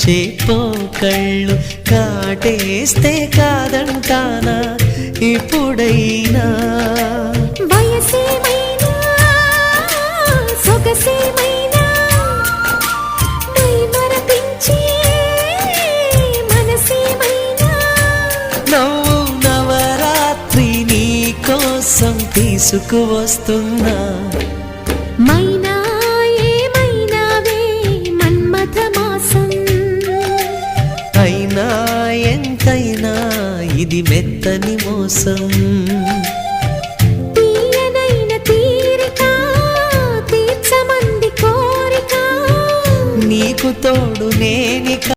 గుచ్చి పోకళ్ళు కాటేస్తే కాదంటానా ఇప్పుడైనా వయసేమైనా సొగసేమైనా మరపించే మనసేమైనా నవ్వు నవరాత్రి నీ కోసం తీసుకువస్తున్నా మైనా ఏమైనావే మన్మథ మాసం అయినా ఎంతైనా ఇది మెత్తని మోసం తీయనైన తీరిక తీర్చమంది కోరిక నీకు తోడు నేనిక